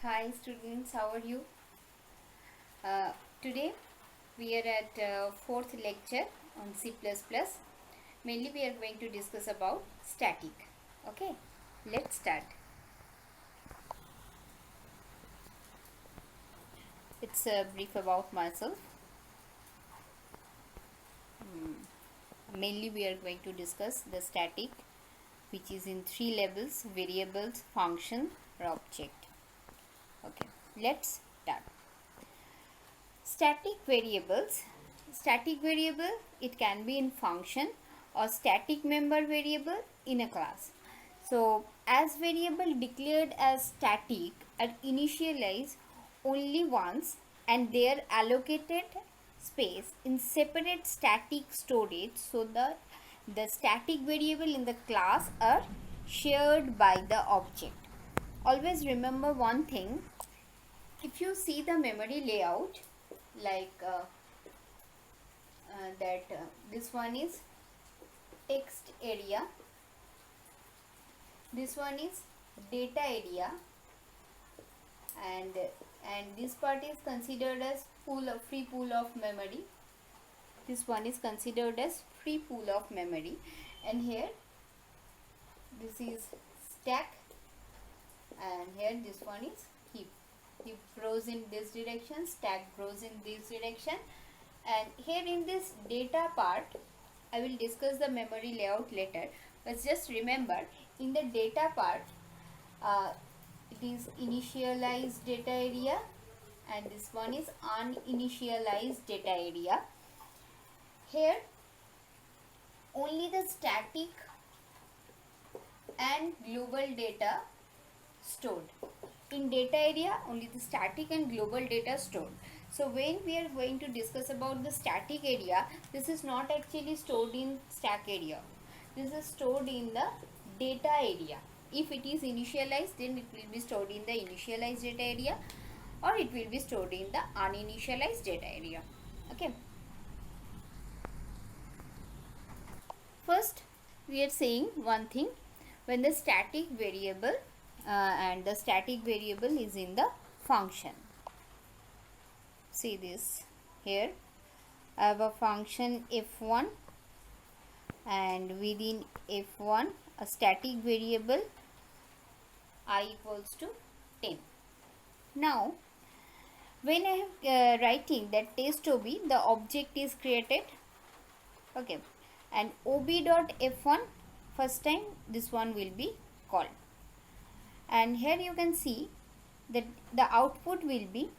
Hi students, how are you? Uh, Today we are at fourth lecture on C++. Mainly we are going to discuss about static. Okay, let's start. It's a brief about myself. Mainly we are going to discuss the static, which is in three levels: variables, function, or object. Okay, let's start. Static variables. Static variable, it can be in function or static member variable in a class. So as variable declared as static are initialized only once and they are allocated space in separate static storage, so the static variable in the class are shared by the object. Always remember one thing: if you see the memory layout, like this one is text area, this one is data area, and this part is considered as free pool of memory. This one is considered as free pool of memory, and here this is stack, and here this one is heap. Heap grows in this direction, stack grows in this direction. And here in this data part, I will discuss the memory layout later, but just remember, in the data part, it is initialized data area, and this one is uninitialized data area. Here only the static and global data stored. In data area only the static and global data stored. So when we are going to discuss about the static area, this is not actually stored in stack area. This is stored in the data area. If it is initialized, then it will be stored in the initialized data area, or it will be stored in the uninitialized data area. Okay. First, we are saying one thing: when the static variable and the static variable is in the function. See this here. I have a function f1, and within f1 a static variable I equals to 10. Now when I am writing that test ob, the object is created. Okay, and ob dot f1, first time this one will be called, and here you can see that the output will be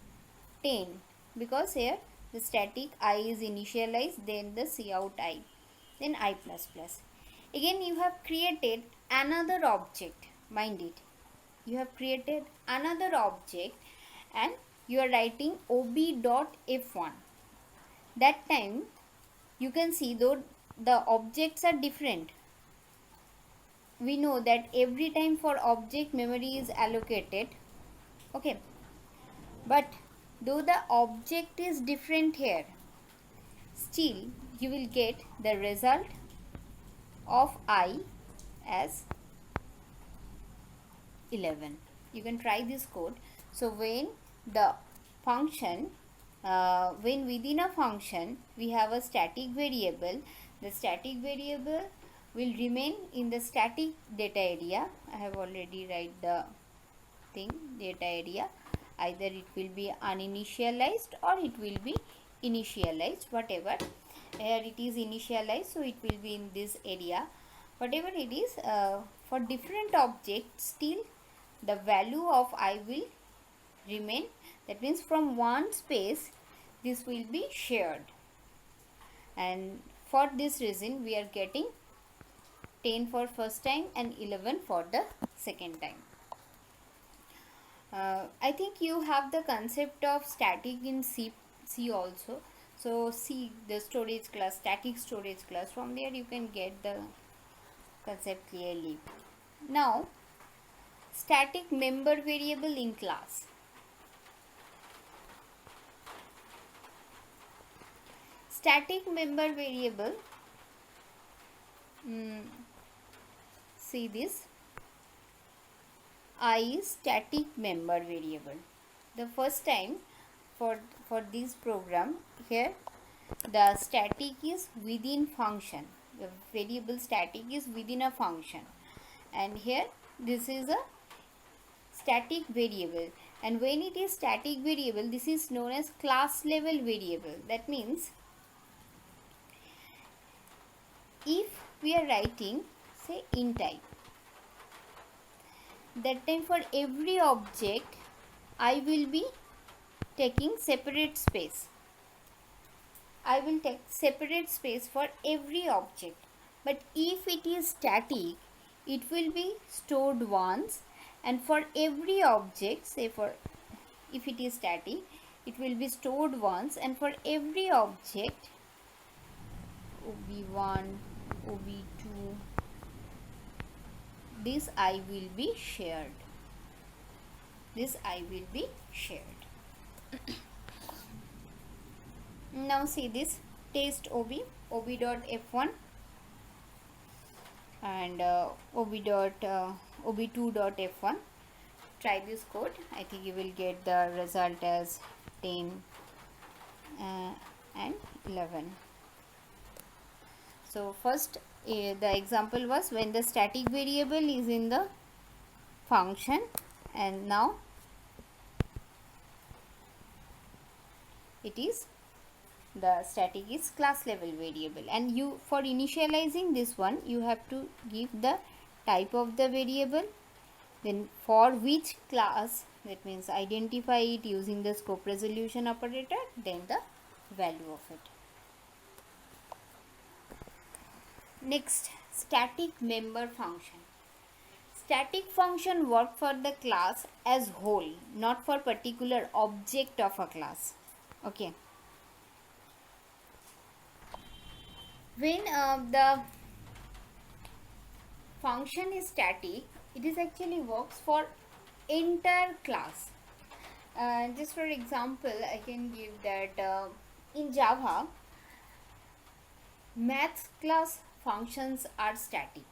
10, because here the static I is initialized, then the cout I, then I plus plus. Again you have created another object, mind it, you have created another object and you are writing ob dot f1. That time you can see though the objects are different. We know that every time for object memory is allocated. Okay, but though the object is different here, still you will get the result of I as 11. You can try this code. So when the function, when within a function we have a static variable, the static variable will remain in the static data area. I have already write the thing, data area. Either it will be uninitialized or it will be initialized, whatever. Here it is initialized, so it will be in this area. Whatever it is, for different objects, still the value of I will remain. That means from one space this will be shared, and for this reason we are getting 10 for first time and 11 for the second time. I think you have the concept of static in C also. So C, the storage class, static storage class, from there you can get the concept clearly. Now static member variable in class. Static member variable, see this, I is static member variable. The first time for this program, here the static is within function, the variable static is within a function, and here this is a static variable, and when it is static variable, this is known as class level variable. That means if we are writing say in type, that time for every object I will be taking separate space. I will take separate space for every object. But if it is static, it will be stored once, and for every object, say for if it is static, it will be stored once, and for every object ob1, ob2, this I will be shared. This I will be shared. Now see this test ob.f1 and ob2.f1. Try this code. I think you will get the result as 10 and 11. So first the example was when the static variable is in the function, and now it is the static is class level variable, and you for initializing this one you have to give the type of the variable, then for which class, that means identify it using the scope resolution operator, then the value of it. Next, static member function. Static function work for the class as whole, not for particular object of a class. Okay. When the function is static, it is actually works for entire class. Just for example, I can give that in Java, maths class functions are static.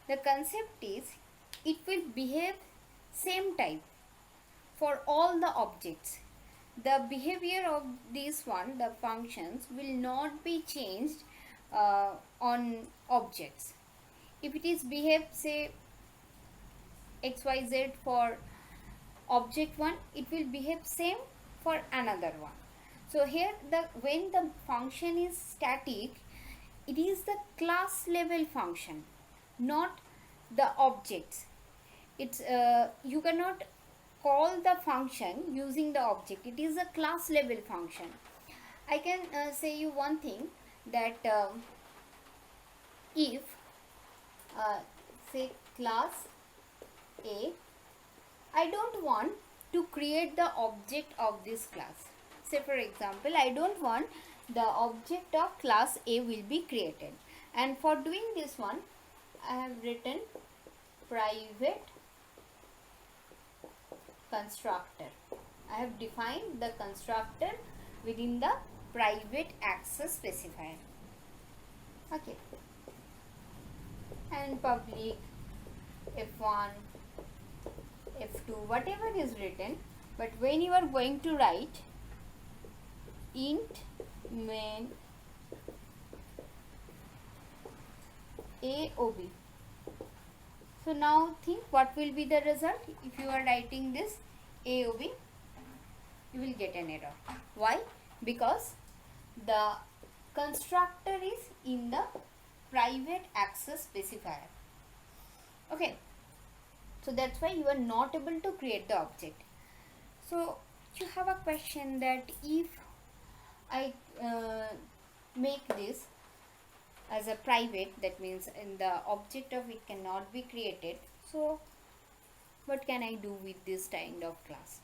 The concept is it will behave same type for all the objects. The behavior of this one, the functions, will not be changed on objects. If it is behave say xyz for object 1, it will behave same for another one. So here when the function is static, it is the class level function, not the objects. It's you cannot call the function using the object. It is a class level function. I can say you one thing, that if say class A, I don't want to create the object of this class. Say for example, I don't want the object of class A will be created, and for doing this one I have written private constructor. I have defined the constructor within the private access specifier. Okay, and public f1, f2, whatever is written, but when you are going to write int main AOB, so now think what will be the result if you are writing this AOB. You will get an error. Why? Because the constructor is in the private access specifier. Okay, so that's why you are not able to create the object. So you have a question that if I make this as a private, that means in the object of it cannot be created, so what can I do with this kind of class?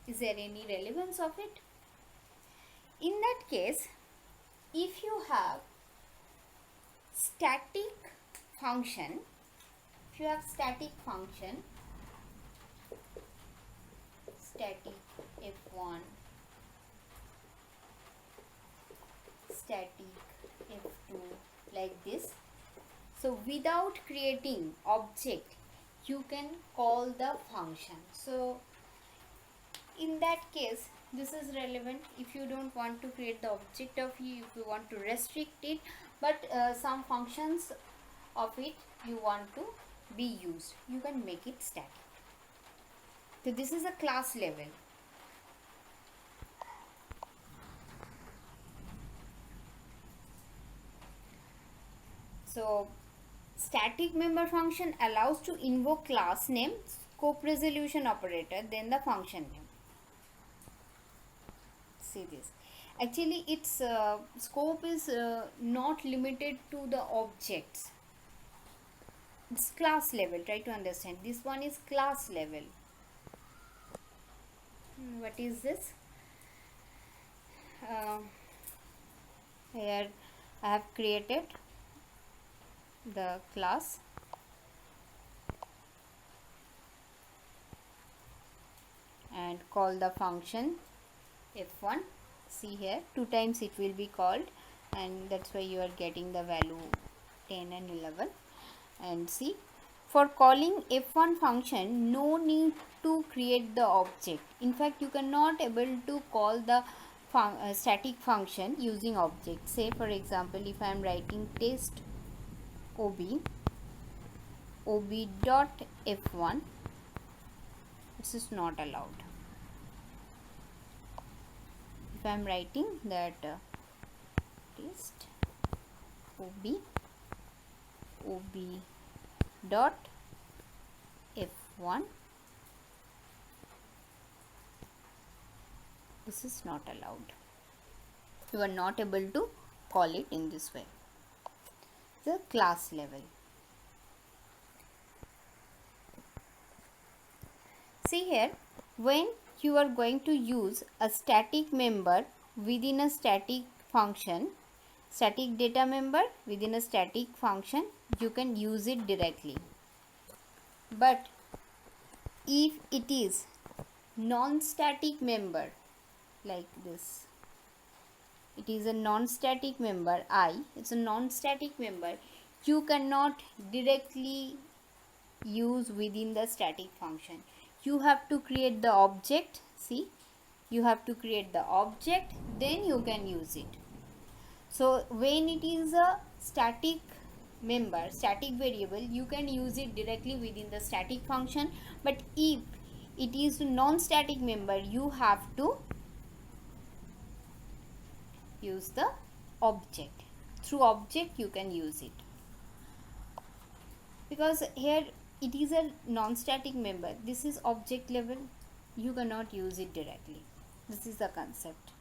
Is there any relevance of it? In that case, if you have static function, static f1, static f2, like this, so without creating object, you can call the function. So in that case this is relevant if you don't want to create the object of you, if you want to restrict it, but some functions of it you want to be used, you can make it static. So this is a class level. So static member function allows to invoke class name, scope resolution operator, then the function name. See this. Actually its scope is not limited to the objects. It's class level. Try to understand. This one is class level. What is this? Here I have created the class and call the function f1. See here, 2 times it will be called, and that's why you are getting the value 10 and 11. And see, for calling f1 function, no need to create the object. In fact, you cannot able to call the static function using object. Say for example, if I am writing test ob dot f1, this is not allowed. If I am writing that test ob dot f1, this is not allowed. You are not able to call it in this way. The class level. See here, when you are going to use a static member within a static function, static data member within a static function, you can use it directly. But if it is non-static member like this, it is a non-static member I, it's a non-static member, you cannot directly use within the static function. You have to create the object. See, you have to create the object, then you can use it. So when it is a static member, static variable, you can use it directly within the static function. But if it is non-static member, you have to use the object. Through object you can use it, because here it is a non-static member. This is object level, you cannot use it directly. This is the concept.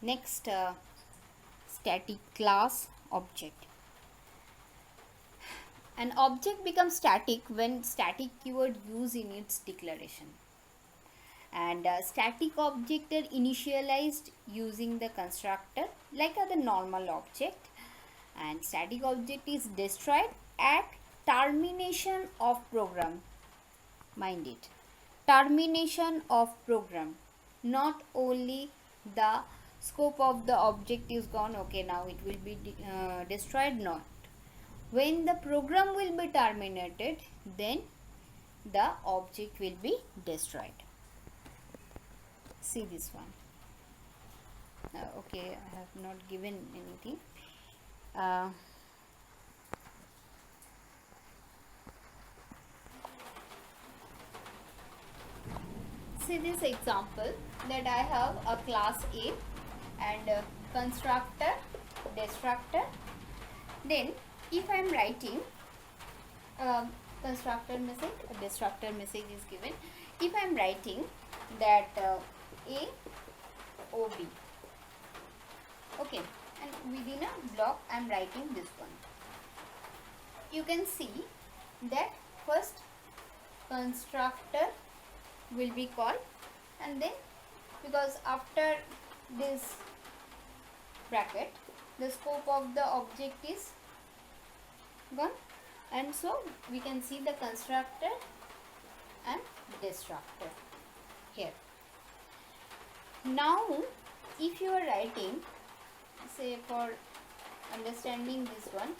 Next, static class object. An object becomes static when static keyword used in its declaration. And static object are initialized using the constructor like the normal object. And static object is destroyed at termination of program. Mind it, termination of program, not only the scope of the object is gone, okay, now it will be destroyed. Not when the program will be terminated, then the object will be destroyed. See this one. Okay, I have not given anything. See this example that I have a class A and a constructor, destructor. Then if I am writing constructor message, a destructor message is given. If I am writing that A O B, okay, and within a block I am writing this one. You can see that first constructor will be called, and then because after this bracket the scope of the object is gone, and so we can see the constructor and destructor here. Now if you are writing, say for understanding this one,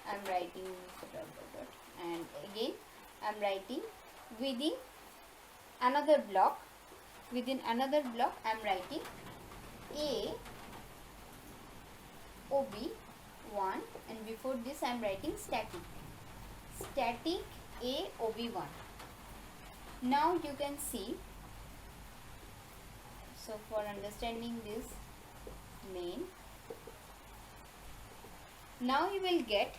I'm writing dot dot dot, and again I'm writing within another block. Within another block I'm writing A OB1, and before this I am writing static A OB1. Now you can see, so for understanding this main, now you will get,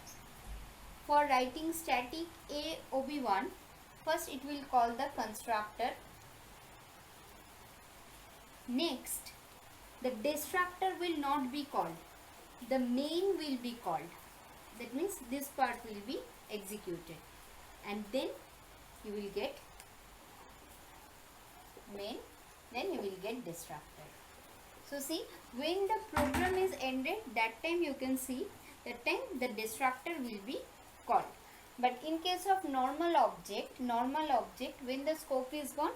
for writing static A OB1, first it will call the constructor. Next, the destructor will not be called, the main will be called. That means this part will be executed, and then you will get main, then you will get destructor. So see, when the program is ended, that time you can see, that time the destructor will be called. But in case of normal object, when the scope is gone,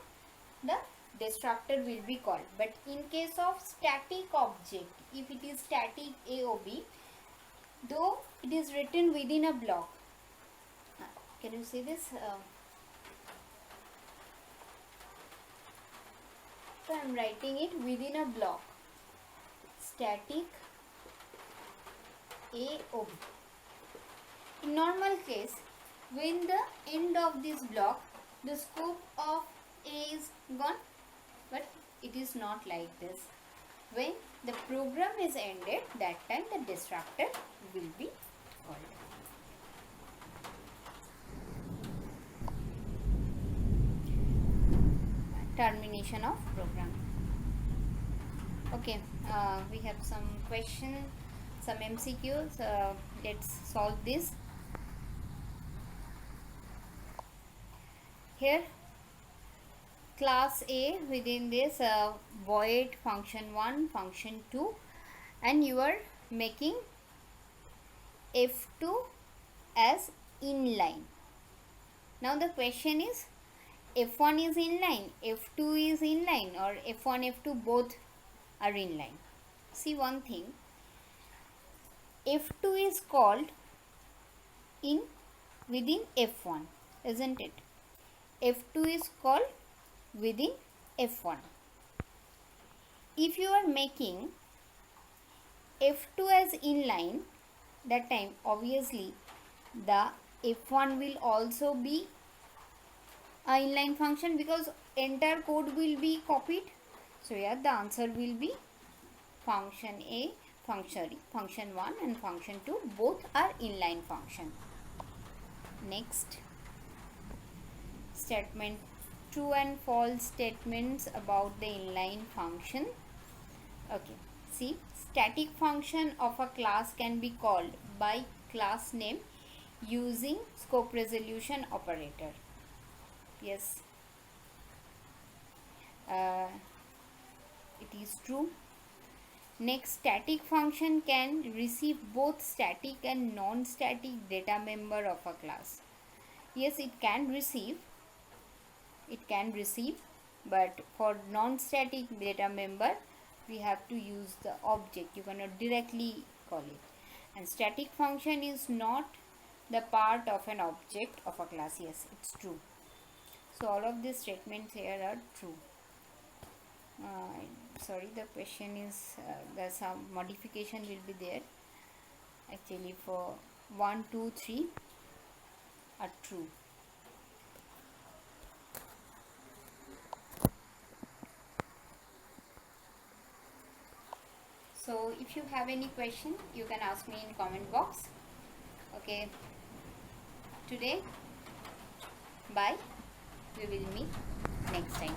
the destructor will be called. But in case of static object, if it is static AOB, though it is written within a block, can you see this? So I am writing it within a block, static AOB. In normal case, when the end of this block, the scope of A is gone, but it is not like this. When the program is ended, that time the destructor will be called. Termination of program. Okay, we have some question, some MCQs. Let's solve this. Here, class A, within this void function 1, function 2, and you are making F2 as inline. Now the question is, F1 is inline, F2 is inline, or F1, F2 both are inline. See one thing, F2 is called in within F1, isn't it? F2 is called within F1. If you are making F2 as inline, that time obviously the F1 will also be a inline function, because entire code will be copied. So yeah, the answer will be function A, function 1 and function 2 both are inline function. Next, statement, true and false statements about the inline function. Okay, see, static function of a class can be called by class name using scope resolution operator. Yes, it is true. Next, static function can receive both static and non-static data member of a class. Yes, it can receive, but for non-static data member we have to use the object, you cannot directly call it. And static function is not the part of an object of a class. Yes, it's true. So all of these statements here are true. Sorry, the question is there's some modification will be there. Actually for 1, 2, 3 are true. So if you have any question, you can ask me in comment box. Okay, today bye, we will meet next time.